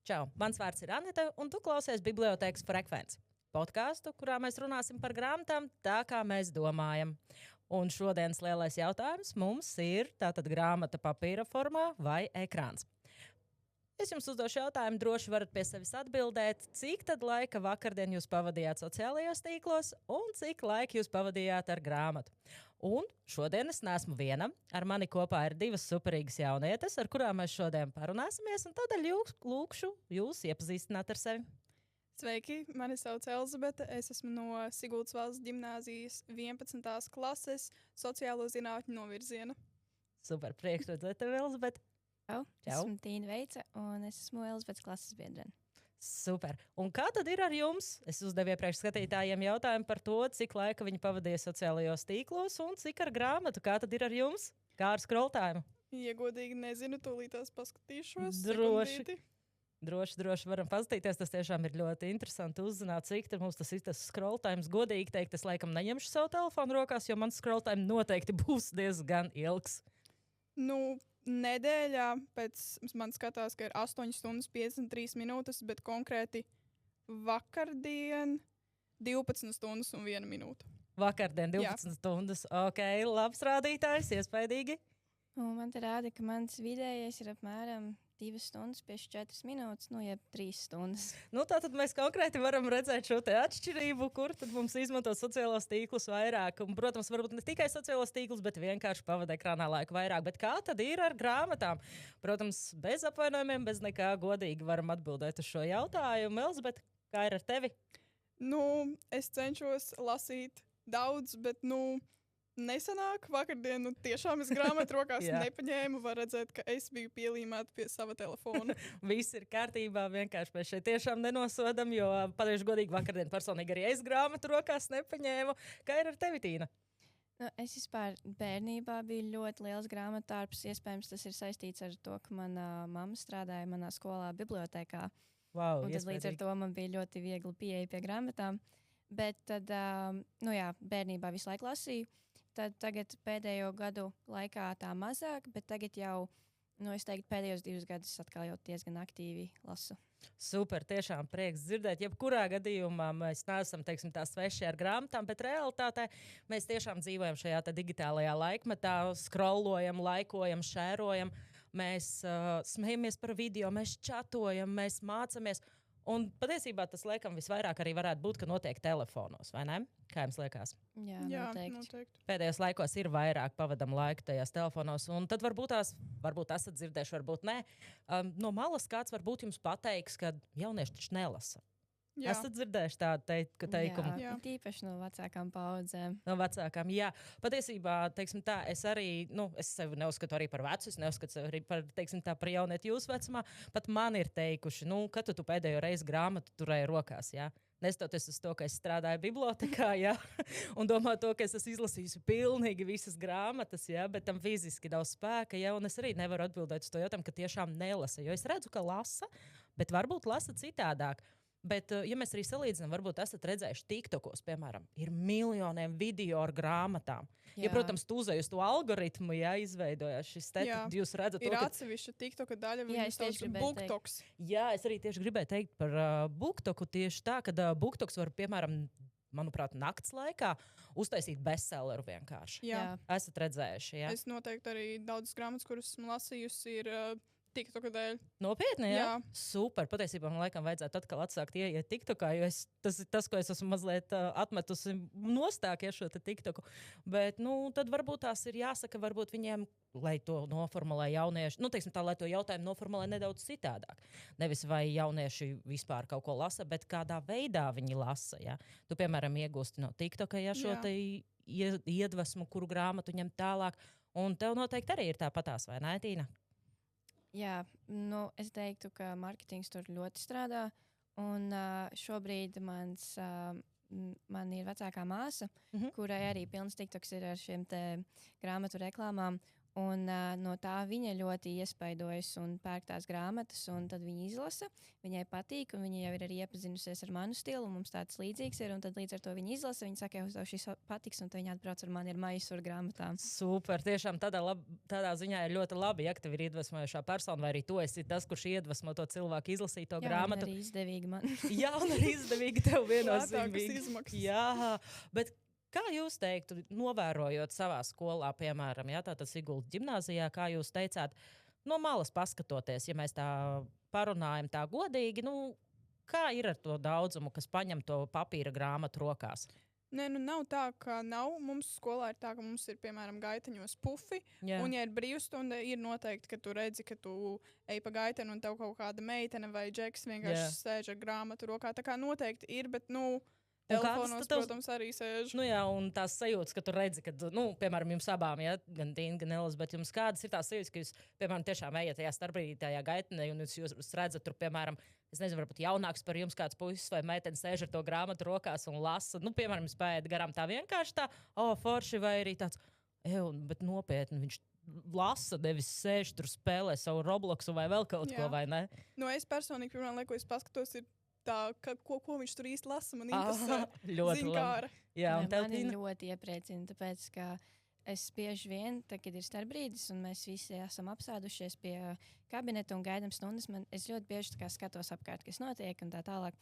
Čau, mans vārds ir Anita, un tu klausies Bibliotēkas frekvenci. Podkāstu, kurā mēs runāsim par grāmatām tā, kā mēs domājam. Un šodienas lielais jautājums mums ir tātad grāmata papīra formā vai ekrāns. Es jums uzdošu jautājumu, droši varat pie sevis atbildēt, cik tad laika vakardien jūs pavadījāt sociālajos tīklos un cik laika jūs pavadījāt ar grāmatu. Un šodien es neesmu viena, ar mani kopā ir divas superīgas jaunietes, ar kurām mēs šodien parunāsimies, un tādēļ lūkšu jūs iepazīstināt ar sevi. Sveiki, mani sauc Elzabete, es esmu no Siguldas valsts ģimnāzijas 11. klases sociālo zinātņu novirziena. Super, prieks redzēt tevi, Elzabete. Čau. Čau. Esmu Tīna Veica, un es esmu Elizabetes klases biedrene. Super. Un kā tad ir ar jums? Es uzdevu iepriekš skatītājiem jautājumu par to, cik laika viņi pavadīja sociālajos tīklos un cik ar grāmatu. Kā tad ir ar jums? Kā ar skroltājumu? Ja godīgi nezinu, tūlītās paskatīšos. Droši varam paskatīties. Tas tiešām ir ļoti interesanti uzzināt, cik tad mums tas ir tas skroltājums. Godīgi teikt, es laikam neņemšu savu telefonu rokās, jo mans skroltājums noteikti būs diezgan ilgs. Nedēļā pēc man skatās, ka ir 8 stundas 53 minūtes, bet konkrēti vakardien 12 stundas un 1 minūte. Vakardien 12 stundas. Ok, labs rādītājs, iespaidīgi. Un man te rāda, ka mans vidējais ir apmēram 2 stundas, 4 minūtes, jeb 3 stundas. Tātad mēs konkrēti varam redzēt šo te atšķirību, kur tad mums izmanto sociālos tīklus vairāk. Un, protams, varbūt ne tikai sociālos tīklus, bet vienkārši pavada ekrānā laiku vairāk. Bet kā tad ir ar grāmatām? Protams, bez apvainojumiem, bez nekā godīgi varam atbildēt uz šo jautājumu. Elzabete, kā ir ar tevi? Es cenšos lasīt daudz, bet, nesanāk. Vakardien tiešām es grāmatu rokās nepaņēmu. Var redzēt, ka es biju pielīmēta pie sava telefona. Viss ir kārtībā, vienkārši mēs šeit tiešām nenosodam, jo pateikšu godīgi, vakardien personīgi arī es grāmatu rokās nepaņēmu. Kā ir ar tevi, Tīna? Es vispār bērnībā biju ļoti liels grāmatārps. Iespējams, tas ir saistīts ar to, ka mana mamma strādāja manā skolā bibliotēkā. Wow, un tad līdz ar to man bija ļoti viegli pieeja pie grāmatām. Bet tad, bērnībā visu laiku lasīju. Tad tagad pēdējo gadu laikā tā mazāk, bet tagad jau, es teiktu, pēdējos 2 gadus atkal jau diezgan aktīvi lasu. Super, tiešām prieks dzirdēt. Jebkurā gadījumā mēs neesam, tā sveši ar grāmatām, bet realitātē mēs tiešām dzīvojam šajā digitālajā laikmetā, scrollojam, laikojam, šērojam, mēs smejamies par video, mēs čatojam, mēs mācamies. Un patiesībā tas, laikam, visvairāk arī varētu būt, ka notiek telefonos, vai ne? Kā jums liekas? Jā, noteikti. Pēdējos laikos ir vairāk pavadam laiku tajās telefonos, un tad varbūt esat dzirdējuši, varbūt nē. No malas kāds varbūt jums pateiks, ka jaunieši taču nelasa. Esat dzirdējuši tādu teikumu? Jā, tīpaši no vecākām paudzēm. No vecākām, jā. Patiesībā, es arī, es sevi neuzskatu arī par vecu, es neuzskatu sevi arī par, par jaunieti jūsu vecumā. Pat man ir teikuši, kad tu pēdējo reizi grāmatu turēji rokās, jā. Nestoties uz to, ka es strādāju bibliotekā, jā, un domāju to, ka es esmu izlasījusi pilnīgi visas grāmatas, jā, bet tam fiziski nav spēka, jā, un es arī nevaru atbildēt uz to jautājumu, ka tiešām nelasa, jo es redzu, ka lasa, bet varbūt lasa citādāk. Bet, ja mēs arī salīdzinām, varbūt esat redzējuši TikTokos, piemēram, ir miljoniem video ar grāmatām. Ja, protams, tu uzēji uz to algoritmu, izveidojās šis te, jūs redzat to, ir atsevišķa TikToka daļa, es tieši BookToks. Jā, es arī tieši gribēju teikt par BookToku tieši tā, ka BookToks var, piemēram, manuprāt, nakts laikā uztaisīt bestselleru vienkārši. Jā. Esat redzējuši, jā? Es noteikti arī daudzas grāmatas, kuras esmu lasījusi, ir TikToka dēļ. Nopietni, jā? Super. Patiesībā man laikam vajadzētu atkal atsākt ieiet TikTokā, jo tas ir tas, ko es esmu mazliet atmetusi nostāk šo TikToku. Bet, tad varbūt tās ir jāsaka, varbūt viņiem, lai to noformulē jaunieši, lai to jautājumu noformulē nedaudz citādāk. Nevis vai jaunieši vispār kaut ko lasa, bet kādā veidā viņi lasa, jā. Tu, piemēram, iegūsti no TikToka, šo te iedvesmu, kuru grāmatu ņem tālāk, un tev noteikti arī ir tāpatās, vai ne, Tīna? Jā, es teiktu, ka marketings tur ļoti strādā, un šobrīd man ir vecākā māsa, kurai arī pilns TikToks ir ar šiem te grāmatu reklāmām, Un no tā viņa ļoti iespaidojas un pērk tās grāmatas, un tad viņa izlasa. Viņai patīk, un viņa jau ir arī iepazinusies ar manu stilu, un mums tāds līdzīgs ir, un tad līdz ar to viņa izlasa, viņa saka, tev šis patiks, un tad viņa atbrauc ar mani ar maisu ar grāmatām. Super, tiešām tādā ziņā ir ļoti labi, ja tev ir iedvesmojošā persona, vai arī tu esi tas, kurš iedvesmo to cilvēku izlasīt to grāmatu. Jā, un arī izdevīgi man. Jā, un arī izdevīgi tev viennozīmīgi. Lētākas izmaksas. Jā, bet kā jūs teiktu, novērojot savā skolā, piemēram, tātad Siguldas ģimnāzijā, kā jūs teicāt, no malas paskatoties, ja mēs tā parunājam tā godīgi, kā ir ar to daudzumu, kas paņem to papīra grāmatu rokās? Nē, nav tā, ka nav. Mums skolā ir tā, ka mums ir, piemēram, gaiteņos pufi. Jā. Un, ja ir brīvstunda, ir noteikti, ka tu redzi, ka tu ej pa gaiteni un tev kaut kāda meitene vai džeks vienkārši sēž ar grāmatu rokā. Tā kā noteikti ir, bet, telefonos, protams, arī sēž. Jā, un tās sajūtas, ka tu redzi, ka, piemēram, jums abām, gan Tīna, gan Elizabete, jums kādas ir tās sajūtas, ka jūs, piemēram, tiešām ejat tajā starpbrīdī, tajā gaitenē, un jūs redzat tur, piemēram, es nezinu, varbūt jaunāks par jums kāds puisis vai meitene sēž ar to grāmatu rokās un lasa. Piemēram, jūs paiet garām tā vienkārši tā, forši, vai arī tāds, bet nopietni, viņš lasa, nevis sēž tur spēlē savu Robloxu vai vēl kaut ko, vai ne? Es personīgi, pirmā lieta, ko es paskatos, ir tā, ko viņš tur īsti lasa. Man interesē. Ļoti labi. Jā, un tev mani ļoti iepriecina, tāpēc, ka es bieži vien, kad ir starpbrīdis, un mēs visi esam apsēdušies pie kabineta un gaidām stundas, es ļoti bieži skatos apkārt, kas notiek un tā tālāk.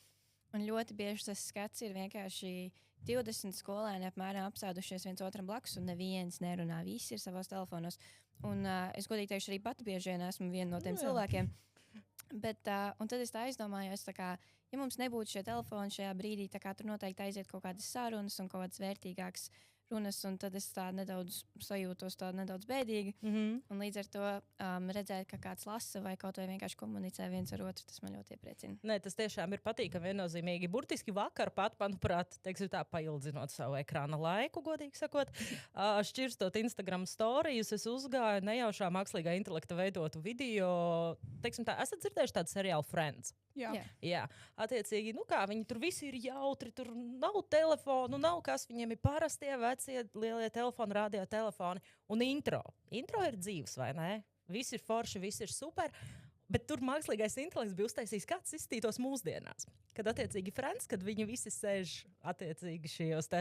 Un ļoti bieži tas skats ir vienkārši 20 skolēni apmēram apsēdušies viens otram blakus, un neviens nerunā, visi ir savos telefonos. Un es godīgi teikšu, arī pati bieži vien esmu viena no tiem cilvēkiem. Bet, un tad es tā aizdomājos, ja mums nebūtu šie telefoni šajā brīdī, tur noteikti aiziet kaut kādas sarunas un kaut kādas vērtīgākas runas, un tad es tā nedaudz sajūtos tā nedaudz bēdīgi. Un līdz ar to redzēt, ka kāds lasa vai kaut vai vienkārši komunicē viens ar otru, tas man ļoti iepriecina. Nē, tas tiešām ir patīkami viennozīmīgi. Burtiski vakar pat, manuprāt, tā paildzinot savu ekrāna laiku, godīgi sakot, šķirstot Instagram storijas, es uzgāju nejaušā mākslīgā intelekta veidotu video. Esat dzirdējuši tādu seriālu Friends? Jā. Attiecīgi, kā viņi tur visi ir jautri, tur nav telefonu, nav kas, viņiem ir parastie vecie lielie telefoni, radio telefoni un intro. Intro ir dzīves, vai ne? Visi ir forši, visi ir super, bet tur mākslīgais intelekts bija uztaisījis, kāds izstītos mūsdienās. Kad attiecīgi Friends, kad viņi visi sēž attiecīgi šajos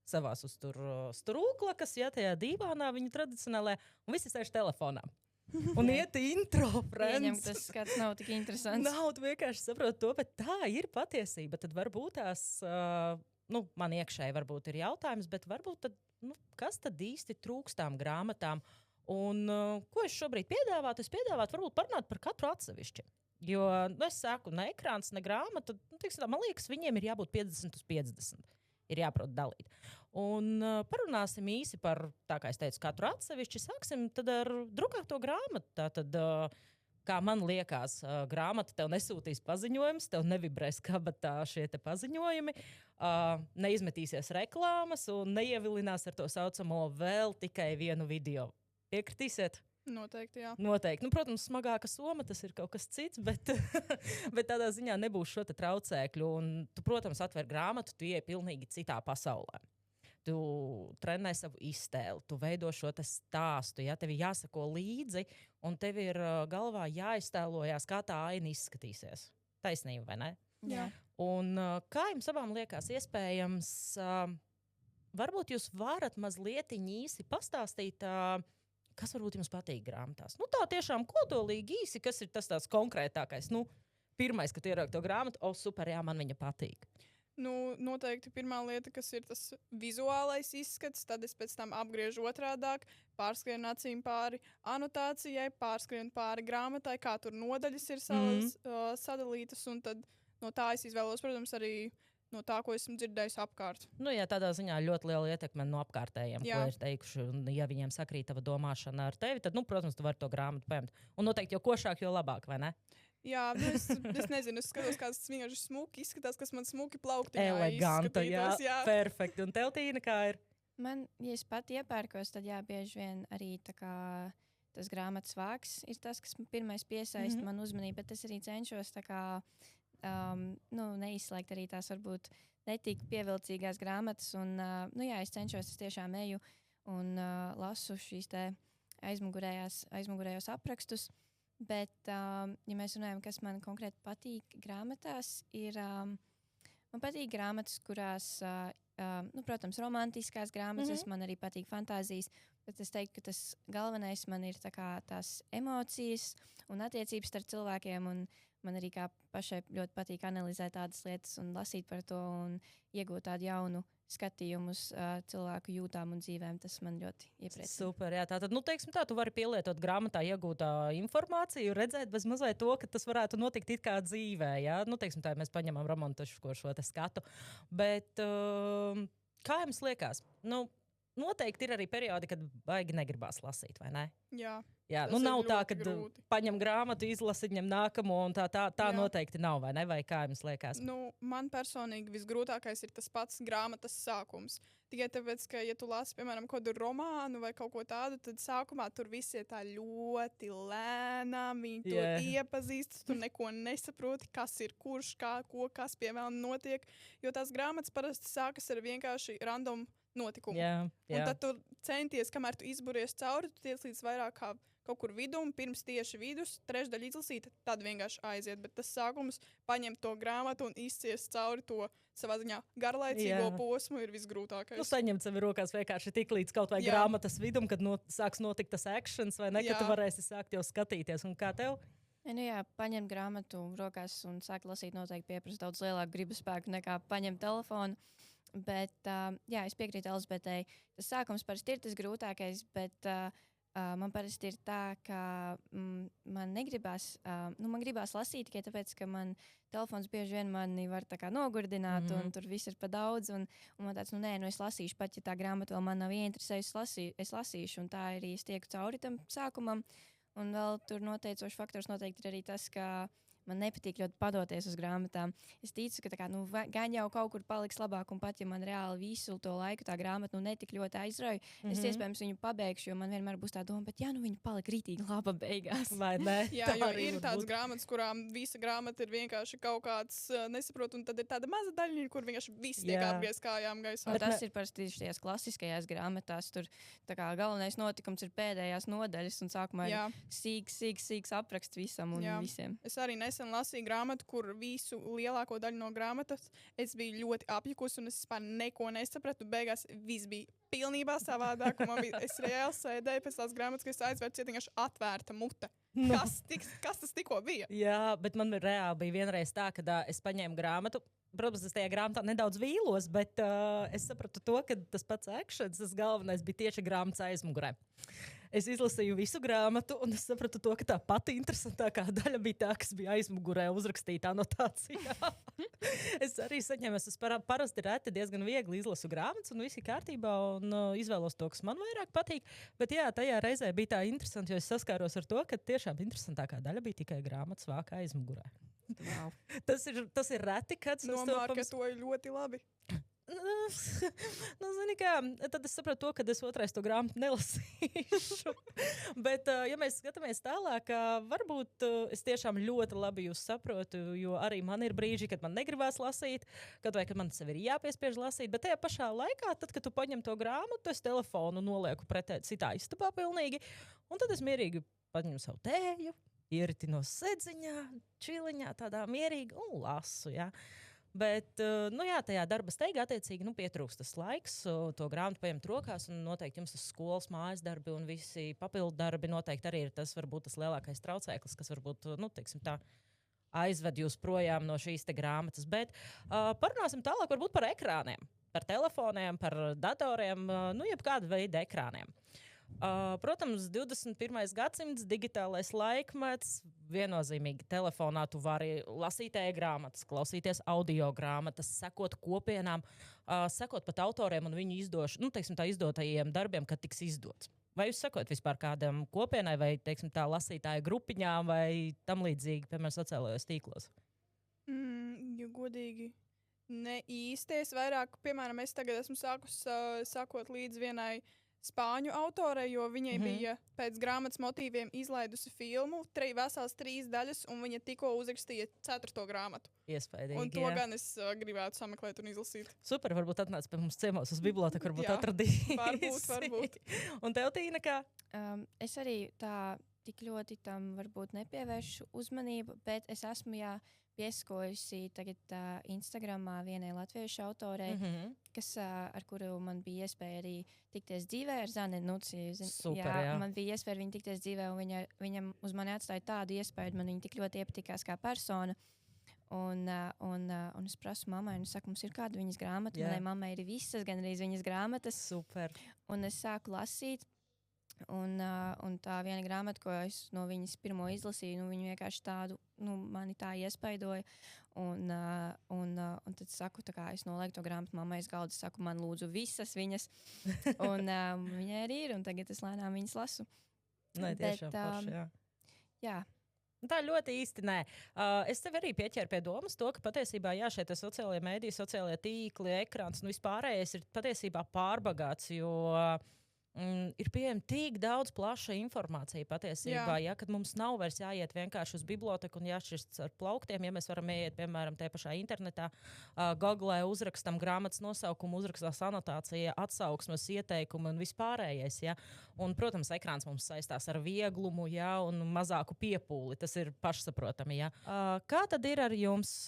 savās uz tur strūklakas, tajā dīvānā, viņu tradicionālajā, un visi sēž telefonā. Un iet intro, Friends. Tas skats nav tik interesants. Nav, tu vienkārši saproti to, bet tā ir patiesība. Tad varbūt tās, man iekšēji varbūt ir jautājums, bet varbūt tad, kas tad īsti trūkstām grāmatām? Un ko es šobrīd piedāvātu? Es piedāvātu varbūt parunāt par katru atsevišķi. Jo, es saku, ne ekrāns, ne grāmata, man liekas, viņiem ir jābūt 50/50. Ir jāprot dalīt. Un parunāsim īsi par, tā kā es teicu, katru atsevišķi. Sāksim tad ar drukāto grāmatu. Tātad, kā man liekas, grāmata tev nesūtīs paziņojumus, tev nevibrēs kabatā šie te paziņojumi, neizmetīsies reklāmas un neievilinās ar to saucamo vēl tikai vienu video. Piekritīsiet? Noteikti, jā. Noteikti. Protams, smagāka soma, tas ir kaut kas cits, bet tādā ziņā nebūs šo te traucēkļu. Un tu, protams, atver grāmatu, tu ieej pilnīgi citā pasaulē. Tu trenē savu iztēli, tu veido šo te stāstu, tev ir jāsako līdzi, un tev ir galvā jāiztēlojās, kā tā aina izskatīsies. Taisnība, vai ne? Jā. Un kā jums abām liekas iespējams, varbūt jūs varat mazliet īsi pastāstīt, kas varbūt jums patīk grāmatās? Tā tiešām kodolīgi īsi, kas ir tas tāds konkrētākais. Pirmais, kad ieraugi to grāmatu, super, jā, man viņa patīk. Noteikti pirmā lieta, kas ir tas vizuālais izskats, tad es pēc tam apgriežu otrādāk, pārskrienu acīm pāri anotācijai, pārskrienu pāri grāmatai, kā tur nodaļas ir sadalītas, un tad no tā es izvēlos, protams, arī no tā, ko esmu dzirdējis apkārt. Tādā ziņā ļoti liela ietekme no apkārtējiem, ko ir teikuši. Un, ja viņiem sakrīt tava domāšana ar tevi, tad, protams, tu vari to grāmatu paņemt. Un noteikti, jo košāk, jo labāk, vai ne? Jā, es nezinu, es skatos, kāds vienkārši smuki izskatās, kas man smuki plauktiņā eleganta, jā. Perfekti. Un tev, Tīna, kā ir? Man, ja es pat iepērkos, tad bieži vien arī tas grāmatas vāks ir tas, kas pirmais piesaista man uzmanību, bet es arī cenšos neizslēgt arī tās varbūt netik pievilcīgās grāmatas. Un, es cenšos, es tiešām eju un lasu šīs te aizmugurējos aprakstus. Bet, ja mēs runājam, kas man konkrēti patīk grāmatās, man patīk grāmatas, kurās, protams, romantiskās grāmatas, man arī patīk fantāzijas, bet es teiktu, ka tas galvenais man ir tās emocijas un attiecības starp cilvēkiem, un man arī kā pašai ļoti patīk analizēt tādas lietas un lasīt par to un iegūt tādu jaunu skatījumu uz cilvēku jūtām un dzīvēm. Tas man ļoti iepriecina. Super, jā. Tātad, teiksim tā, tu vari pielietot grāmatā iegūtā informāciju, redzēt bez mazliet to, ka tas varētu notikt it kā dzīvē, jā. Teiksim tā, mēs paņemam romantisko šo te skatu. Bet kā jums liekas? Noteikti ir arī periodi, kad baigi negribās lasīt, vai ne? Jā. Jā, nav tā, ka paņem grāmatu, izlasi, ņem nākamo, un tā noteikti nav, vai ne? Vai kā jums liekas? Man personīgi visgrūtākais ir tas pats grāmatas sākums. Tikai tāpēc, ka, ja tu lasi, piemēram, kaut kādu romānu vai kaut ko tādu, tad sākumā tur viss ir tā ļoti lēnām, viņi to iepazīstas, tu neko nesaproti, kas ir kurš, kas piemēram notiek, jo tās grāmatas parasti sākas ar vienkārši random notikumu. Un tad tu centies, kamēr tu izburies cauri, tu tiec līdz vairāk kā kaut kur vidum, pirms tieši vidus, trešdaļa izlasīt, tad vienkārši aiziet. Bet tas sākums paņemt to grāmatu un izciest cauri to savā ziņā garlaicīgo posmu ir visgrūtākais. Saņemt sevi rokās vienkārši tik līdz kaut vai grāmatas vidum, kad sāks notikt tas actions, vai ne, kad tu varēsi sākt jau skatīties. Un kā tev? Paņemt grāmatu rokās un sākt lasīt noteikti pieprasa daudz lielāku gribas spēku nekā paņemt telefonu. Bet, es piekrītu Elizabetei. Tas sākums parasti ir tas grūtākais, bet man parasti ir tā, ka man negribās, man gribās lasīt tikai tāpēc, ka man telefons bieži vien mani var tā kā nogurdināt, un tur viss ir pa daudz, un man tāds, es lasīšu, pat ja tā grāmata vēl man nav ieinteresējusi, es lasīšu, un tā arī es tieku cauri tam sākumam, un vēl tur noteicošs faktors noteikti ir arī tas, ka man nepatīk ļoti padoties uz grāmatām. Es ticu, ka gan jau kaut kur paliks labāk, un pat ja man reāli visu to laiku tā grāmata netik ļoti aizrauja, es iespējams viņu pabeigšu, jo man vienmēr būs tā doma, bet viņa palika rītīgi laba beigās. Vai ne? Jā, jo ir tādas grāmatas, kurām visa grāmata ir vienkārši kaut kāds nesaprot, un tad ir tāda maza daļiņa, kur vienkārši viss tiek apgriezts kājām gaisā. Tas ir parasti šajās klasiskajās grāmatās. Tur tā kā galvenais notikums ir pēdējās nodaļas, un sākumā ir sīks apraksts visam un visiem. Es arī nesen lasīju grāmatu, kur visu lielāko daļu no grāmatas es biju ļoti apjukusi un es vispār neko nesapratu. Beigās viss bija pilnībā savādāk. Es reāli sēdēju pēc tās grāmatas, ka es aizvērtu cietiņaši atvērta mute. Kas tas tikko bija? Jā, bet man reāli bija vienreiz tā, kad es paņēmu grāmatu. Protams, es tajā grāmatā nedaudz vīlos, bet es sapratu to, ka tas pats actions, tas galvenais bija tieši grāmatas aizmugurē. Es izlasīju visu grāmatu, un es sapratu to, ka tā pati interesantākā daļa bija tā, kas bija aizmugurē uzrakstīta anotācijā. Es arī saņēmu, es parasti reti diezgan viegli izlasu grāmatas, un viss ir kārtībā, un izvēlos to, kas man vairāk patīk. Bet jā, tajā reizē bija tā interesanti, jo es saskāros ar to, ka tiešām interesantākā daļa bija tikai grāmatas vāka aizmugurē. Wow. Tas ir reti, kad es nomārketoju ļoti labi. Zini kā, tad es sapratu to, ka es otrais to grāmatu nelasīšu. Bet, ja mēs skatāmies tālāk, varbūt es tiešām ļoti labi jūs saprotu, jo arī man ir brīži, kad man negribās lasīt, kad man sev ir jāpiespiež lasīt, bet tajā pašā laikā, tad, kad tu paņem to grāmatu, es telefonu nolieku pretē citā istabā pilnīgi, un tad es mierīgi paņemu savu tēju, ieritinos sedziņā, čiliņā, tādā mierīgi un lasu, jā. Bet, tajā darba steigā attiecīgi, pietrūkst tas laiks, to grāmatu paņemt rokās, un noteikti jums tas skolas mājas darbi un visi papildu darbi noteikti arī ir tas, varbūt tas lielākais traucēklis, kas varbūt, teiksim tā, aizved jūs projām no šīs te grāmatas. Bet parunāsim tālāk varbūt par ekrāniem, par telefoniem, par datoriem, jebkāda veida ekrāniem. Protams, 21. gadsimts, digitālais laikmets, viennozīmīgi telefonā tu vari lasīt e-grāmatas, klausīties audio grāmatas, sekot kopienām, sekot pat autoriem un viņu izdotajiem darbiem, kad tiks izdots. Vai jūs sekot vispār kādam kopienai vai, tā, lasītāju grupiņām vai tam līdzīgi, piemēram, sociālajos tīklos? Jo godīgi ne īsti. Es vairāk, piemēram, es tagad esmu sākot līdz vienai spāņu autore, jo viņai bija pēc grāmatas motīviem izlaidusi filmu, vesels 3 daļas, un viņa tikko uzrakstīja 4. grāmatu. Iespējīgi. Un to gan es gribētu sameklēt un izlasīt. Super, varbūt atnāc pie mums ciemos uz biblioteku, varbūt atradīs. Varbūt. Un tev, Tīna, kā? Es arī tā tik ļoti tam varbūt nepievēršu uzmanību, bet es esmu piesakojusi tagad Instagramā vienai latviešu autorei, ar kuru man bija iespēja arī tikties dzīvē ar Zane Nuci. Super, jā. Man bija iespēja ar viņu tikties dzīvē, un viņam uz mani atstāja tādu iespēju, man viņa tik ļoti iepatikās kā persona. Un es prasu mammai, un saku, mums ir kāda viņas grāmata. Manai mammai ir visas, gan arī viņas grāmatas. Super. Un es sāku lasīt. Un tā viena grāmata, ko es no viņas pirmo izlasīju, viņa vienkārši tādu, mani tā iespaidoja. Un tad saku, tā kā es nolieku to grāmatu mammai uz galda, saku, man lūdzu visas viņas. Un viņai arī ir, un tagad es lēnām viņas lasu. Nē, tiešām forši, jā. Tā ļoti īsti nē. Es tev arī pieķēru pie domas to, ka patiesībā šie sociālie mēdīji, sociālie tīkli, ekrāns, vispārējais ir patiesībā pārbagāts, jo ir pieejama tik daudz plaša informācija patiesībā, kad mums nav vairs jāiet vienkārši uz biblioteku un jāšķirst ar plauktiem, ja mēs varam iet, piemēram, tajā pašā internetā, Googlē uzrakstam grāmatas nosaukumu, uzrakstās anotācija, atsauksmes, ieteikumi un vispārējais, Un, protams, ekrāns mums saistās ar vieglumu, un mazāku piepūli, tas ir pašsaprotami, Kā tad ir ar jums,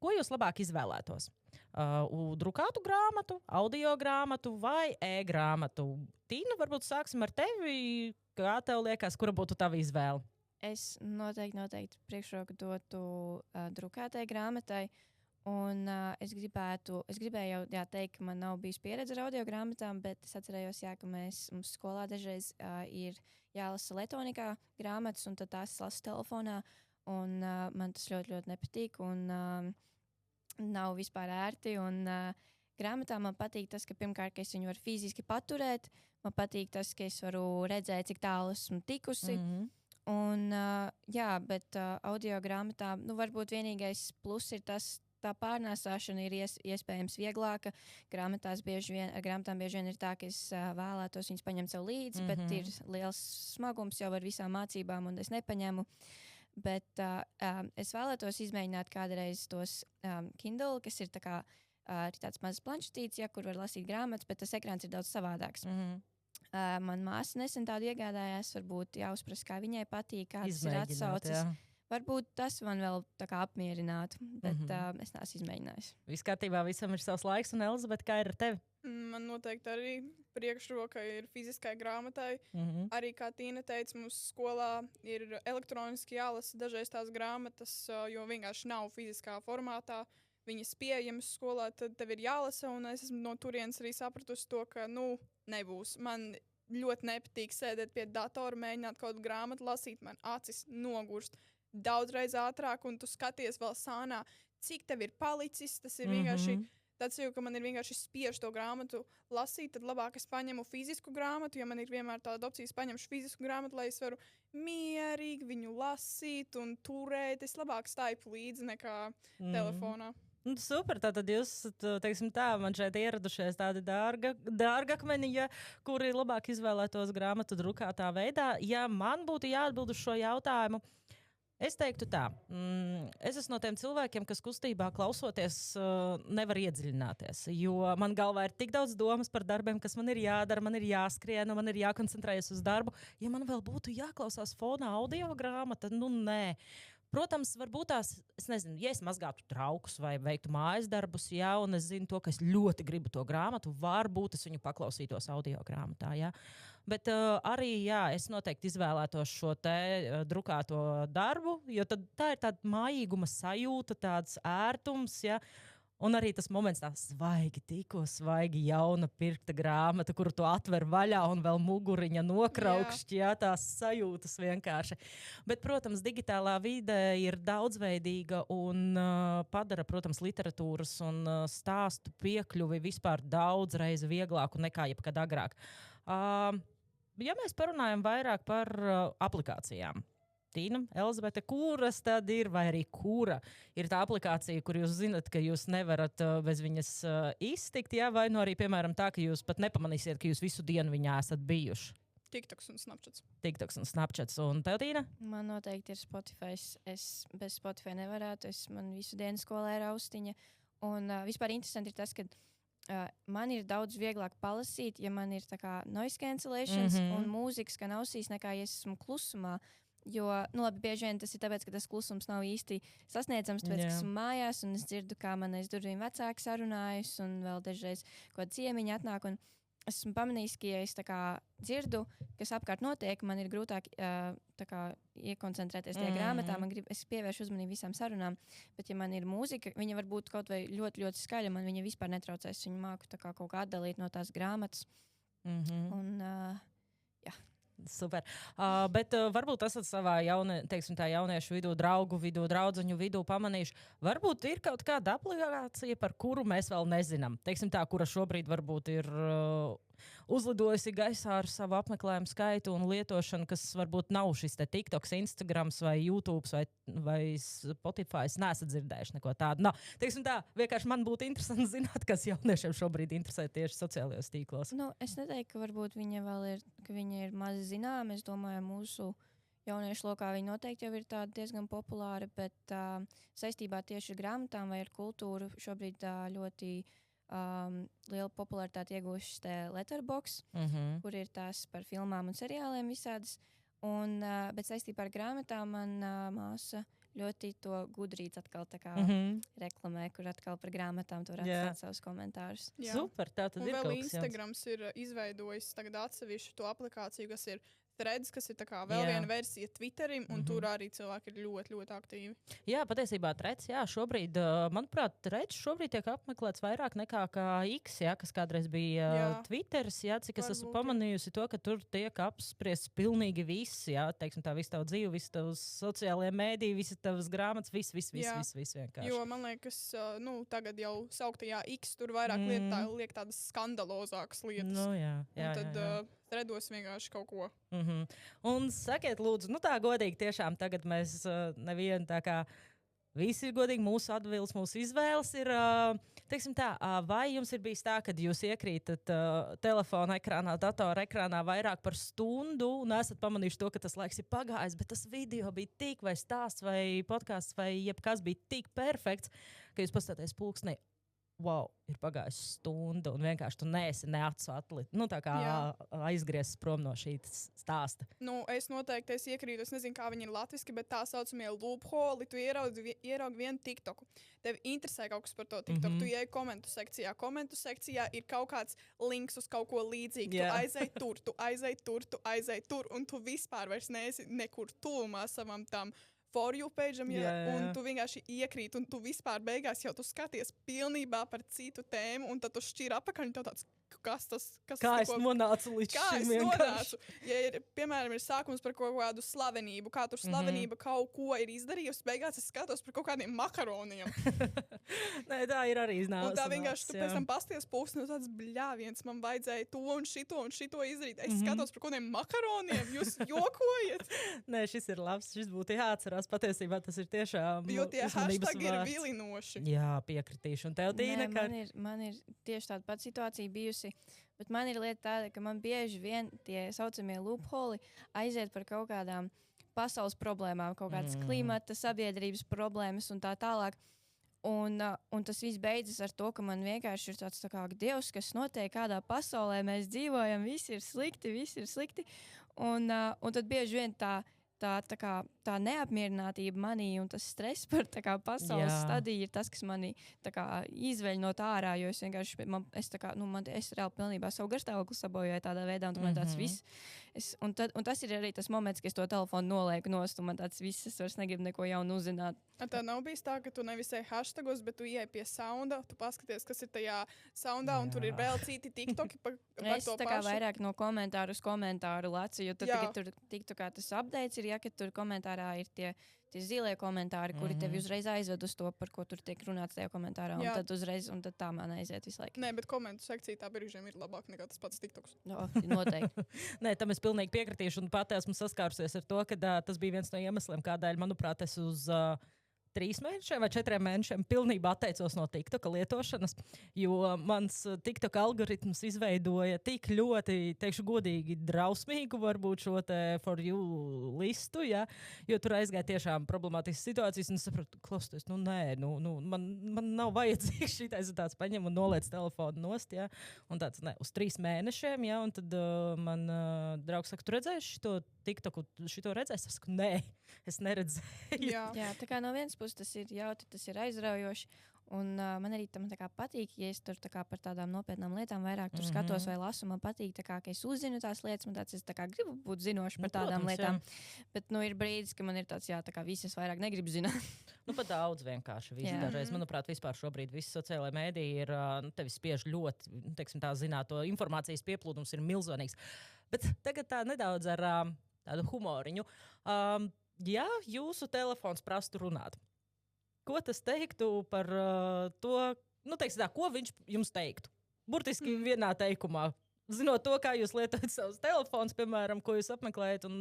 ko jūs labāk izvēlētos? Drukātu grāmatu, audio grāmatu vai e-grāmatu? Tīna, varbūt sāksim ar tevi. Kā tev liekas, kura būtu tava izvēle? Es noteikti priekšroku dotu drukātai grāmatai. Un es gribēju jau teikt, ka man nav bijis pieredze ar audio grāmatām, bet es atcerējos, ka mums skolā dažreiz ir jālasa elektronikā grāmatas, un tad tās lasu telefonā. Un man tas ļoti, ļoti nepatīk. Nav vispār ērti. Grāmatā man patīk tas, ka pirmkārt, ka es viņu varu fiziski paturēt. Man patīk tas, ka es varu redzēt, cik tālu esmu tikusi. Bet audio grāmatā varbūt vienīgais plus ir tas, tā pārnēsāšana ir iespējams vieglāka. Grāmatām bieži vien ir tā, ka es vēlētos viņus paņemt sev līdzi, bet ir liels smagums jau ar visām mācībām, un es nepaņemu. Bet es vēlētos izmēģināt kādreiz tos Kindle, kas ir tāds mazs planšetīts, kur var lasīt grāmatas, bet tas ekrāns ir daudz savādāks. Man māsa nesen tādu iegādājās, varbūt jāuzprasa, kā viņai patīk, kādas ir atsauces. Varbūt tas man vēl apmierinātu, bet es neesmu izmēģinājis. Viss kārtībā, visam ir savs laiks, un Elizabete, kā ir ar tevi? Man noteikti arī priekšroka ir fiziskai grāmatai. Arī, kā Tīna teica, mums skolā ir elektroniski jālasa dažreiz tās grāmatas, jo vienkārši nav fiziskā formātā. Viņas pieejamas skolā, tad tev ir jālasa, un es esmu no turienes arī sapratusi to, ka, nebūs. Man ļoti nepatīk sēdēt pie datora, mēģināt kaut kādu grāmatu lasīt, man acis nogurst daudzreiz ātrāk, un tu skaties vēl sānā, cik tev ir palicis, tas ir vienkārši... Tāds jau, ka man ir vienkārši spiež to grāmatu lasīt, tad labāk es paņemu fizisku grāmatu, jo man ir vienmēr tāda opcija, es paņemšu fizisku grāmatu, lai es varu mierīgi viņu lasīt un turēt. Es labāk staipu līdzi nekā telefonā. Super, tātad jūs, teiksim tā, man šeit ieradušies tādi dārgakmeņi, kuri labāk izvēlētos grāmatu drukātā veidā. Ja man būtu jāatbild uz šo jautājumu, es teiktu tā, es esmu no tiem cilvēkiem, kas kustībā klausoties nevar iedziļināties, jo man galvā ir tik daudz domas par darbiem, kas man ir jādara, man ir jāskrien, man ir jākoncentrējas uz darbu. Ja man vēl būtu jāklausās fonā audio grāmata, nē. Protams, varbūt tās, es nezinu, ja es mazgātu traukus vai veiktu mājas darbus, un es zinu to, ka es ļoti gribu to grāmatu, varbūt es viņu paklausītos audio grāmatā, Bet arī, es noteikti izvēlētos šo te drukāto darbu, jo tad tā ir tāda mājīguma sajūta, tāds ērtums, Un arī tas moments, tā tikko svaigi jauna pirkta grāmata, kuru tu atver vaļā un vēl muguriņa nokraukšķi, tās sajūtas vienkārši. Bet, protams, digitālā vide ir daudzveidīga un padara, protams, literatūras un stāstu piekļuvi vispār daudzreiz vieglāku nekā jebkad agrāk. Ja mēs parunājam vairāk par aplikācijām. Tīna, Elizabete, kuras tad ir, vai arī kura ir tā aplikācija, kur jūs zinat, ka jūs nevarat bez viņas iztikt, jā, vai nu arī, piemēram, tā, ka jūs pat nepamanīsiet, ka jūs visu dienu viņā esat bijuši? TikToks un Snapchats. TikToks un Snapchats. Un tev, Tīna? Man noteikti ir Spotify. Es bez Spotify nevarētu. Man visu dienu skolā ir austiņa. Un vispār interesanti ir tas, ka man ir daudz vieglāk palasīt, ja man ir tā kā noise cancellations un mūzika skan ausīs, nekā ja es esmu klusumā. Jo, labi, bieži vien tas ir tāpēc, ka tas klusums nav īsti sasniedzams, tāpēc, ka esmu mājās un es dzirdu, kā man aiz durvīm vecāki sarunājas un vēl dažreiz kaut ciemiņi atnāk. Un esmu pamanījis, ka, ja es tā kā dzirdu, kas apkārt notiek, man ir grūtāk tā kā iekoncentrēties tajā grāmatā. Es pievēršu uzmanību visām sarunām, bet, ja man ir mūzika, viņa var būt kaut vai ļoti, ļoti skaļa, man viņa vispār netraucēs. Viņu māku tā kā kaut kā atdalīt no tās grāmatas. Un, jā. Super. Bet varbūt esat savā jauniešu vidū, draugu vidū, draudzeņu vidū pamanījuši. Varbūt ir kaut kāda aplikācija, par kuru mēs vēl nezinām. Teiksim tā, kura šobrīd varbūt ir uzlidojusi gaisā ar savu apmeklējumu skaitu un lietošanu, kas varbūt nav šis te TikToks, Instagrams vai YouTube vai Spotify. Es neesmu dzirdējuši neko tādu. No, teiksim tā, vienkārši man būtu interesanti zināt, kas jauniešiem šobrīd interesē tieši sociālajos tīklos. Nu, es neteiktu, ka varbūt viņa ir maz zināma. Es domāju, mūsu jauniešu lokā viņa noteikti jau ir diezgan populāra, bet saistībā tieši ar grāmatām vai ar kultūru šobrīd ļoti liela popularitāte iegūšas Letterboxd, kur ir tās par filmām un seriāliem visādas. Bet saistībā ar grāmatām man māsa ļoti to Goodreads atkal tā kā reklamē, kur atkal par grāmatām tu varētu atstāt savus komentārus. Jā. Super, tā tad un ir vēl kaut kas Instagrams ir izveidojis tagad atsevišķu to aplikāciju, kas ir Threads, kas ir tā kā vēl viena versija Twitterim, un tur arī cilvēki ir ļoti, ļoti aktīvi. Jā, patiesībā Threads, šobrīd, manuprāt, Threads šobrīd tiek apmeklēts vairāk nekā X, kas kādreiz bija Twitteris, cik es esmu pamanījusi to, ka tur tiek apspriests pilnīgi viss, teiksim tā, visu tavu dzīvi, visu tavus sociālajie mēdī, visu tavas grāmatas, viss vienkārši. Jo, man liekas, tagad jau sauktajā X tur vairāk liek tādas skandalozākas lietas. Nu, jā. Threados vienkārši kaut ko. Un sakiet, lūdzu, tā godīgi tiešām tagad mēs nevienu tā kā visi ir godīgi, mūsu atbildes, mūsu izvēles ir, teiksim tā, vai jums ir bijis tā, kad jūs iekrītat telefona ekrānā, datora ekrānā vairāk par stundu un esat pamanījuši to, ka tas laiks ir pagājis, bet tas video bija tik vai stāsts vai podcasts vai jebkas bija tik perfekts, ka jūs paskatāties pulksteni. Wow, ir pagājusi stunda, un vienkārši tu neesi acu atlikt. Tā kā aizgriezis prom no šī stāsta. Es noteikti iekrītu, es nezinu, kā viņi ir latviski, bet tā saucamie loophole, tu ieraugi vienu TikToku. Tev interesē kaut kas par to TikToku, tu ieej komentu sekcijā. Komentu sekcijā ir kaut kāds links uz kaut ko līdzīgu. Tu aizej tur, un tu vispār vairs neesi nekur tuvumā savam tam for you page'am, un tu vienkārši iekrīt, un tu vispār beigās jau tu skaties pilnībā par citu tēmu, un tad tu šķir apakaļ, un tev tāds, kas tas? Kā es nonācu līdz šim vienkārši? Ja piemēram, ir sākums par kaut kādu slavenību, kā tur slavenība kaut ko ir izdarījusi, beigās es skatos par kaut kādiem makaroniem. Nē, tā ir arī iznāca. Un tā vienkārši tu pēc tam pasties pulksteni, un tāds bļāviens, man vajadzēja to un šito izdarīt. Es skatos par kaut kādiem makaroniem, jūs jokojat? Nē, šis ir labs, šis būtu jāatcerās. Patiesībā tas ir tiešām jo tie hashtagi ir vārds. Vilinoši. Jā, piekritīšu. Un tev, Tīna, man ir tieši tāda pati situācija bijusi, bet man ir lieta tāda, ka man bieži vien tie saucamie loopholi aiziet par kaut kādām pasaules problēmām, kaut kādas klimata, sabiedrības problēmas un tā tālāk. Un tas viss beidzas ar to, ka man vienkārši ir tāds tā kā Dievs, kas notiek kādā pasaulē, mēs dzīvojam, viss ir slikti. Un tad bieži vien tā neapmierinātība manī un tas stress par pasaules stadiju ir tas, kas mani izveļ no tā ārā, jo es vienkārši, es reāli pilnībā savu garstāvokli sabojāju tādā veidā, un man tāds viss. Un tas ir arī tas moments, kad es to telefonu nolieku nost, un man tāds viss, es vairs negribu neko jaunu uzzināt. Tā nav bijis tā, ka tu nevis ej hashtagos, bet tu ieej pie sounda, tu paskaties, kas ir tajā soundā, un tur ir vēl citi TikToki par to pašu. Es vairāk no komentāru uz komentāru lacu, jo tad tagad tur TikTokā tas updates ir ja, ka tur komentārā ir tie zilie komentāri, kuri tevi uzreiz aizved uz to, par ko tur tiek runāts tajā komentārā. Un tad tā man aiziet visu laiku. Nē, bet komentu sekcija tā brīžiem ir labāk nekā tas pats TikToks. Noteikti. Nē, tam es pilnīgi piekritīšu un pat esmu saskārusies ar to, ka tas bija viens no iemesliem, kādēļ, manuprāt, es uz 3 mēnešiem vai 4 mēnešiem pilnībā atteicos no TikToka lietošanas, jo mans TikTok algoritms izveidoja tik ļoti, teikšu godīgi, drausmīgu varbūt šo te for you listu, ja, jo tur aizgāja tiešām problemātiskas situācijas, un es sapratu, klausties, man nav vajadzīgs šitais tāds paņem un noliec telefonu nost, ja, un tāds, uz 3 mēnešiem, ja, un tad man draugs saka, tu redzēsi šito TikToku, šito redzēsi? Es saku, nē, es neredzēju. Jā, tā kā no vienas puses tas ir jautri, tas ir aizraujoši. Un man arī tam patīk, ja es tur par tādām nopietnām lietām vairāk tur skatos vai lasu. Man patīk, ka es uzzinu tās lietas, man tāds, es gribu būt zinošs par tādām lietām. Jā. Bet ir brīdis, ka man ir tāds, visas vairāk negribu zināt. Pat daudz vienkārši. Dažreiz, manuprāt, vispār šobrīd visi sociālai mēdīji ir, tevi spiež ļoti, teiksim tā, zināt, to informācijas pieplūdums ir milzīgs. Bet tagad tā nedaudz ar tādu humoriņu. Ja jūsu telefons prastu runāt, ko tas teiktu par to, teiksim tā, ko viņš jums teiktu? Burtiski vienā teikumā. Zinot to, kā jūs lietojat savus telefonus, piemēram, ko jūs apmeklējat un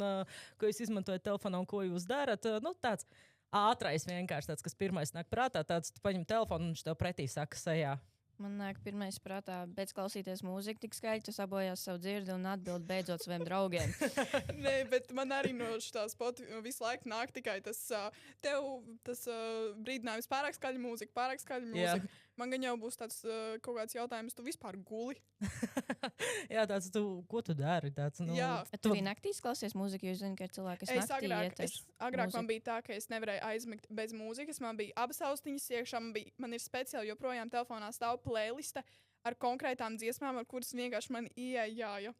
ko jūs izmantojat telefonā un ko jūs darat, tāds ātrais vienkārši tāds, kas pirmais nāk prātā, tāds tu paņem telefonu un viņš tev pretī saka sejā. Man nāk pirmais prātā, beidz klausīties mūziku tik skaļi, tu sabojās savu dzirdi un atbild beidzot saviem draugiem. Nē, bet man arī no šitās visu laiku nāk tikai tas brīdinājums pārāk skaļa mūzika. Jā. Man gan jau būs tāds kaut kāds jautājums, tu vispār guli? Jā, tāds, ko tu dari? Tāds, Tu arī naktīs klausies mūziku, jo zini, ka ir cilvēki, kas naktī iet ar agrāk mūziku. Man bija tā, ka es nevarēju aizmigt bez mūzikas, man bija abas austiņas iekšā, man ir speciāli joprojām telefonā stāv playliste ar konkrētām dziesmām, ar kuras vienkārši man ieejāja.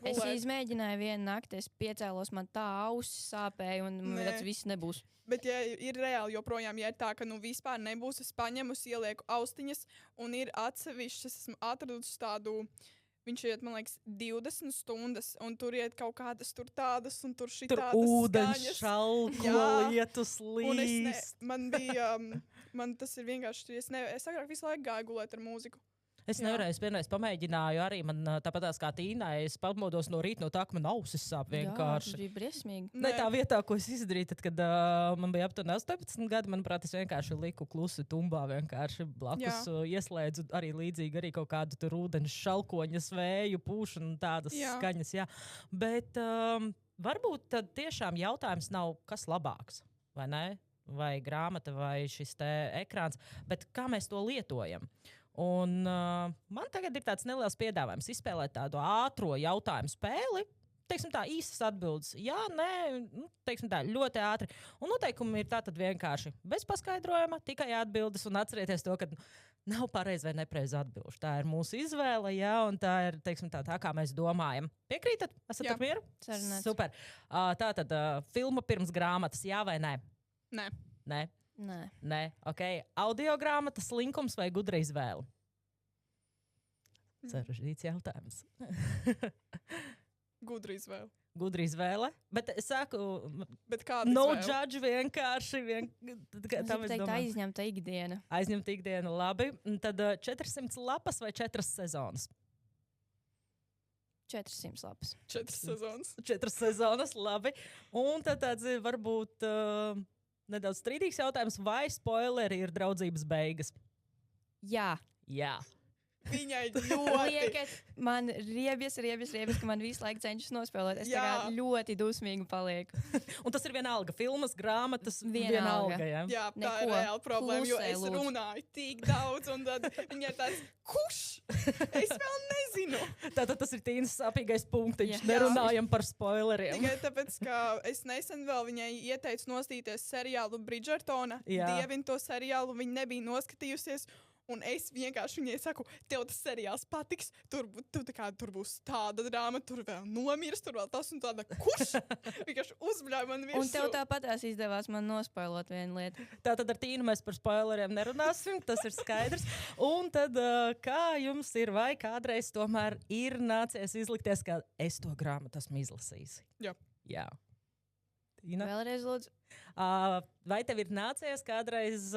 Es izmēģināju vienu nakti, es piecēlos, man tā ausis sāpēja un tas viss nebūs. Bet ja ir reāli joprojām, ja ir tā, ka vispār nebūs, es paņemu, ielieku austiņas un ir atsevišķas, esmu atradusi tādu, viņš iet, man liekas, 20 stundas un tur iet kaut kādas tur tādas un tur šitādas skaņas. Tur ūdens šalko, lietus līst. Man tas ir vienkārši, es agrāk visu laiku gāju gulēt ar mūziku. Es nevarēju, es vienreiz pamēģināju arī, man tāpatās kā Tīnai, es pamodos no rīta no tā, ka man ausis sāp vienkārši. Jā, tas bija briesmīgi. Ne tā vietā, ko es izdarīju, tad, kad man bija aptuveni 18 gadi, manuprāt, es vienkārši liku klusi tumbā, vienkārši blakus ieslēdzu arī līdzīgi arī kaut kādu tur ūdens šalkoņas vēju, pūšanu, tādas skaņas, jā. Bet varbūt tad tiešām jautājums nav, kas labāks, vai ne? Vai grāmata, vai šis te ekrāns, bet kā mēs to lietojam? Un man tagad ir tāds neliels piedāvājums izspēlēt tādu ātro jautājumu spēli. Teiksim tā, īsas atbildes. Jā, nē, teiksim tā, ļoti ātri. Un noteikumi ir tātad vienkārši bez paskaidrojuma, tikai atbildes. Un atcerieties to, ka nav pareizi vai nepareizi atbildes. Tā ir mūsu izvēle, jā, un tā ir, teiksim tā, kā mēs domājam. Piekrītat? Esat ar mieru? Sarunāts. Super. Tātad filma pirms grāmatas, jā vai nē? Nē. Nē. Nē. Ok. Audiogrāmata, slinkums vai gudra izvēle? Sarežģīts jautājums. Gudra izvēle. Gudra izvēle. Bet es saku, no judge vienkārši. Tā ir aizņemta ikdiena. Aizņemta ikdiena, labi. Tad 400 lapas vai 4 sezonas? 400 lapas. 4 sezonas. 4 sezonas, labi. Un tad tāds varbūt nedaudz strīdīgs jautājums, vai spoileri ir draudzības beigas? Jā. Viņai ļoti. Liekat, man riebjas, ka man visu laiku cenšas nospēlēt. Es tā ļoti dusmīgi palieku. Un tas ir vienalga. Filmas, grāmatas, vienalga. Jā, tā ir reāla problēma, jo es runāju tik daudz, un tad viņai ir tāds, kurš? Es vēl nezinu. Tātad tas ir Tīnas sāpīgais punktiņš. Nerunājam par spoileriem. Tikai tāpēc, ka es nesen vēl viņai ieteicu nostīties seriālu Bridgertona. Dievinu to seriālu, viņa nebija noskatījusies. Un es vienkārši viņai saku, tev tas seriāls patiks, tur būs tāda drāma, tur vēl nomirs, tur vēl tas un tāda. Kurš? Vienkārši uzbļauj man virsū. Un tev tāpatās izdevās man nospoilot vienu lietu. Tātad ar Tīnu mēs par spoileriem nerunāsim, tas ir skaidrs. Un tad kā jums ir, vai kādreiz tomēr ir nācies izlikties, ka es to grāmatu esmu izlasījusi? Jā. Ina? Vēlreiz, lūdzu. Vai tev ir nācies kādreiz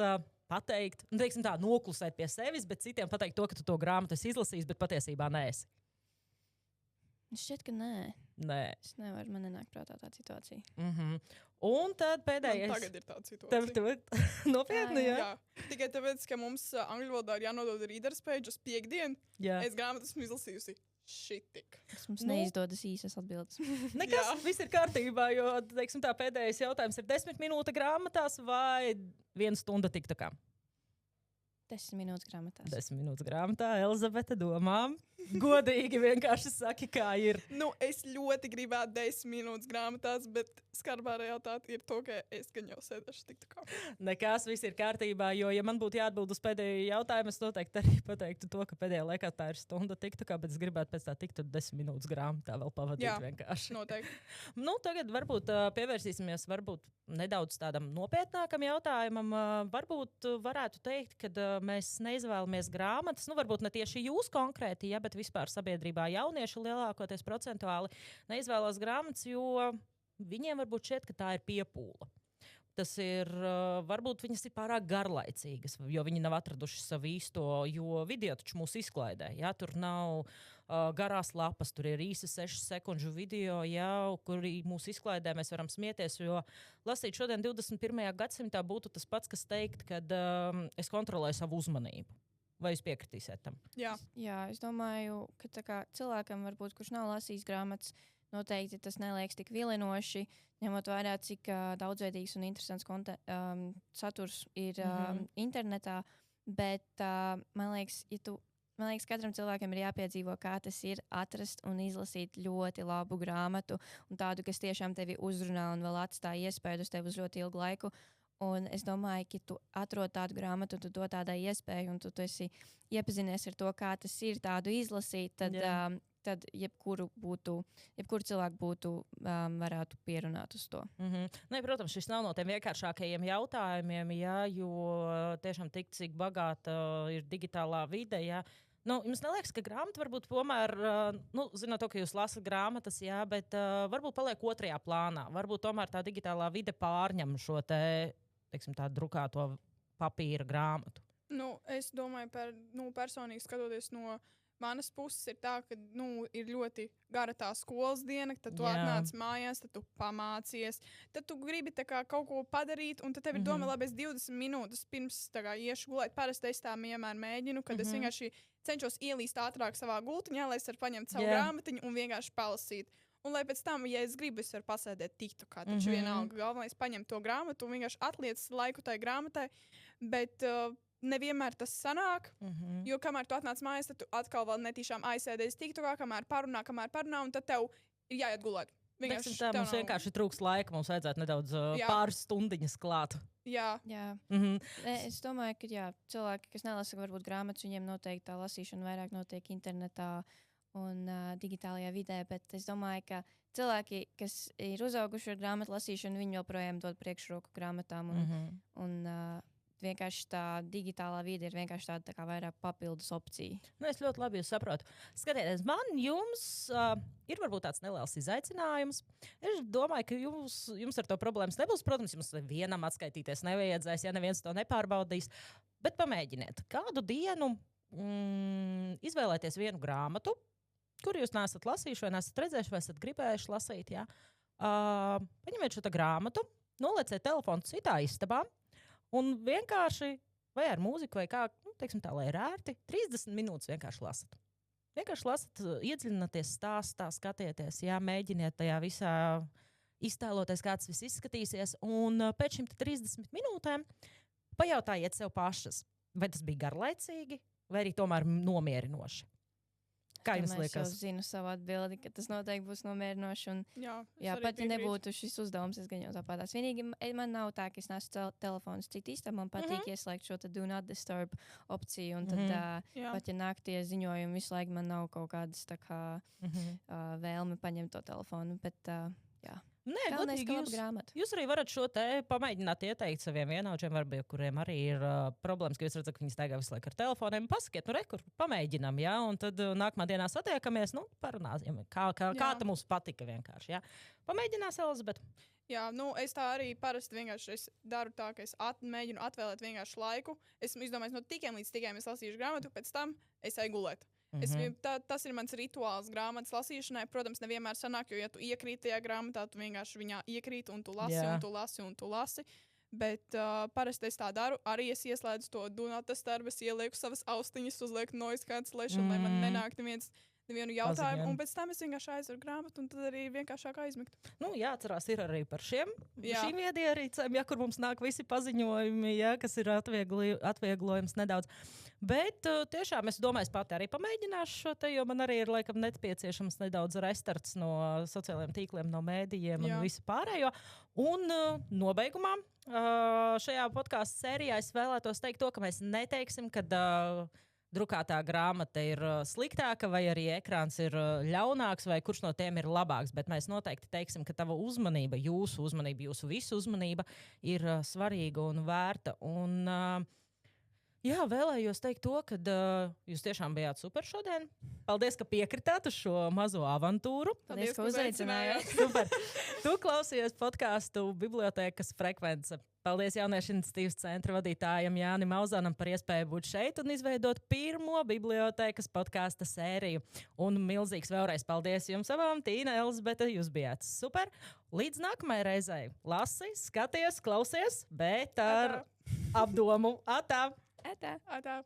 pateikt, nu, teiksim tā, noklusēt pie sevis, bet citiem pateikt to, ka tu to grāmatu esi izlasījis, bet patiesībā neesi? Šķiet, ka nē. Nē. Es nevaru, man nenāk prātā tāda situācija. Un tad pēdējais. Tagad ir tāda situācija. Nopietni, jā? Jā. Tikai tāpēc, ka mums angļu valodā ir jānodod readers page uz piekdienu. Jā. Es grāmatu esmu izlasījusi šitik. Mums neizdodas īsas atbildes. Nekas, viss ir kārtībā, jo, teiksim tā, pēdējais jautājums ir 10 minūte grāmatās vai 1 stunda TikTokā? 10 minūtes grāmatās. 10 minūtes grāmatā, Elizabete domā. Godīgi vienkārši saki, kā ir. Nu, es ļoti gribētu 10 minūtes grāmatās, bet skarbā realitāte ir to, ka es gan jau sēdēšu TikTokā. Nekas, viss ir kārtībā, jo, ja man būtu jāatbild uz pēdējo jautājumu, es noteikti arī pateiktu to, ka pēdējā laikā tā ir stunda TikTokā, bet es gribētu pēc tā tiktu 10 minūtes grāmatā vēl pavadīt. Jā, vienkārši. Noteikti. Nu, tagad varbūt pievērsīsimies nedaudz tādam nopietnākam jautājumam. Varbūt varētu teikt, ka mēs neizvēlamies grāmatas, nu varbūt ne tieši jūs konkrēti, ja, bet vispār sabiedrībā jaunieši lielākoties procentuāli neizvēlās grāmatas, jo viņiem varbūt šķiet, ka tā ir piepūle. Tas ir, varbūt viņas ir pārāk garlaicīgas, jo viņi nav atraduši savu īsto, jo video taču mūs izklaidē. Ja? Tur nav garās lapas, tur ir īsi 6 sekundžu video, ja, kuri mūs izklaidē, mēs varam smieties, jo lasīt šodien 21. gadsimtā būtu tas pats, kas teikt, kad es kontrolēju savu uzmanību. Vai jūs piekritīsiet tam? Jā, es domāju, ka tā kā cilvēkam, varbūt, kurš nav lasījis grāmatas, noteikti tas neliekas tik vilinoši, ņemot vērā, cik daudzveidīgs un interesants saturs ir internetā. Bet man liekas, katram cilvēkam ir jāpiedzīvo, kā tas ir atrast un izlasīt ļoti labu grāmatu un tādu, kas tiešām tevi uzrunā un vēl atstāja iespēju uz tevi uz ļoti ilgu laiku. Un es domāju, ka tu atrod tādu grāmatu, tu dod tādai iespēju, un tu esi iepazinies ar to, kā tas ir tādu izlasīt, tad jebkuru cilvēku būtu varētu pierunāt uz to. Ne, protams, šis nav no tiem vienkāršākajiem jautājumiem, jā, jo tiešām tik, cik bagāta ir digitālā vide, jā. Nu, jums neliekas, ka grāmata varbūt tomēr, zinot to, ka jūs lasat grāmatas, jā, bet varbūt paliek otrajā plānā. Varbūt tomēr tā digitālā vide pārņem šo teiksim, tā drukāto papīra grāmatu. Nu, es domāju, personīgi skatoties no manas puses, ir tā, ka ir ļoti gara tā skolas diena, tad tu atnāc mājās, tad tu pamācies, tad tu gribi kaut ko padarīt, un tad tev ir doma, labi, es 20 minūtes pirms iešu gulēt. Parasti es tā vienmēr mēģinu, kad es vienkārši cenšos ielīst ātrāk savā gultiņā, lai es varu paņemt savu grāmatiņu un vienkārši palasīt. Un lai pēc tam, ja es gribu, es varu pasēdēt TikTokā, taču vienalga galvenais paņemt to grāmatu un vienkārši atliec laiku tai grāmatai, bet nevienmēr tas sanāk, jo kamēr tu atnāc mājās, tad tu atkal vēl netīšām aizsēdies TikTokā, kamēr parunā, un tad tev ir jāiet gulēt. Tā mums vienkārši trūks laika, mums vajadzētu nedaudz pāris stundiņas klāt. Jā. Es domāju, ka cilvēki, kas nelasa varbūt grāmatas, viņiem noteikti tā lasīšana vairāk notiek internetā un digitālajā vidē, bet es domāju, ka cilvēki, kas ir uzauguši ar grāmatu lasīšanu, viņi joprojām dod priekšroku grāmatām un vienkārši tā digitālā vide ir vienkārši tāda tā kā vairāk papildus opcija. Es ļoti labi jūs saprotu. Skatieties, jums ir varbūt tāds neliels izaicinājums. Es domāju, ka jums ar to problēmas nebūs. Protams, jums vienam atskaitīties nevajadzēs, ja neviens to nepārbaudīs. Bet pamēģiniet kādu dienu izvēlēties vienu grāmatu, kuru jūs neesat lasījuši, vai neesat redzējuši, vai esat gribējuši lasīt. Ja? Paņemiet šo grāmatu, nolieciet telefonu citā istabā. Un vienkārši, vai ar mūziku, vai kā, teiksim tā, lai ir ērti, 30 minūtes vienkārši lasat. Vienkārši lasat, iedziļināties stāstā, skatieties, jā, mēģiniet tajā visā iztēloties, kā tas viss izskatīsies. Un pēc šīm 30 minūtēm pajautājiet sev pašas, vai tas bija garlaicīgi, vai arī tomēr nomierinoši. Kā jums liekas? Es jau zinu savu atbildi, ka tas noteikti būs nomierinoši. Jā, pat ja nebūtu šis uzdevums, es gan jau tāpatās. Vienīgi man nav tā, ka es nesu telefons citu istabā. Man patīk ieslēgt šo do not disturb opciju. Un tad, pat ja naktī ziņojumi visu laiku, man nav kaut kādas tā kā vēlme paņemt to telefonu. Bet, jā. Nē, godīgi, jūs arī varat šo te pamēģināt ieteikt saviem vienaudžiem, varbūt, kuriem arī ir problēmas, ka jūs redzat, ka viņi staigā visu laiku ar telefoniem. Pasakiet, rekur, pamēģinam, jā, un tad nākamā dienā satiekamies, parunāsim, kā tā mums patika vienkārši, jā. Pamēģinās, Elizabete. Jā, es tā arī parasti vienkārši daru tā, ka es mēģinu atvēlēt vienkārši laiku. Esmu izdomājis no tikiem līdz tikiem es lasīšu grāmatu, pēc tam es eju gulēt. Tas ir mans rituāls grāmatas lasīšanai. Protams, nevienmēr sanāk, jo, ja tu iekrīt tajā grāmatā, tu vienkārši viņā iekrīt un tu lasi, un tu lasi, un tu lasi. Bet parasti es tā daru. Arī es ieslēdzu to Dunāta starbu, es ielieku savas austiņas, uzlieku noise cancellation, lai man nenāk nevienu jautājumu, un pēc tam es vienkārši aizveru grāmatu, un tad arī vienkāršāk aizmigtu. Jāatcerās ir arī par šīm viedierīcēm, kur mums nāk visi paziņojumi, kas ir atvieglojums nedaudz. Bet tiešām es domāju, es pati arī pamēģināšu šo te, jo man arī ir laikam nepieciešams nedaudz restarts no sociālajiem tīkliem, no mēdījiem un visu pārējo. Un nobeigumā šajā podcastu sērijā es vēlētos teikt to, ka mēs neteiksim, ka drukātā grāmata ir sliktāka, vai arī ekrāns ir ļaunāks, vai kurš no tiem ir labāks. Bet mēs noteikti teiksim, ka tava uzmanība, jūsu visu uzmanība ir svarīga un vērta. Un, vēlējos teikt to, ka jūs tiešām bijāt super šodien. Paldies, ka piekritāt uz šo mazo avantūru. Paldies, ka uzaicinājāt. Super. Tu klausies podcastu Bibliotēkas frekvence. Paldies Jauniešu iniciatīvas centra vadītājam Jānim Mauzanam par iespēju būt šeit un izveidot pirmo bibliotēkas podkāsta sēriju. Un milzīgs vēlreiz paldies jums abām, Tīna, Elzbeta, jūs bijāt super. Līdz nākamajai reizei. Lasi, skaties, klausies, bet ar apdomu. Atā! Atā! Atā!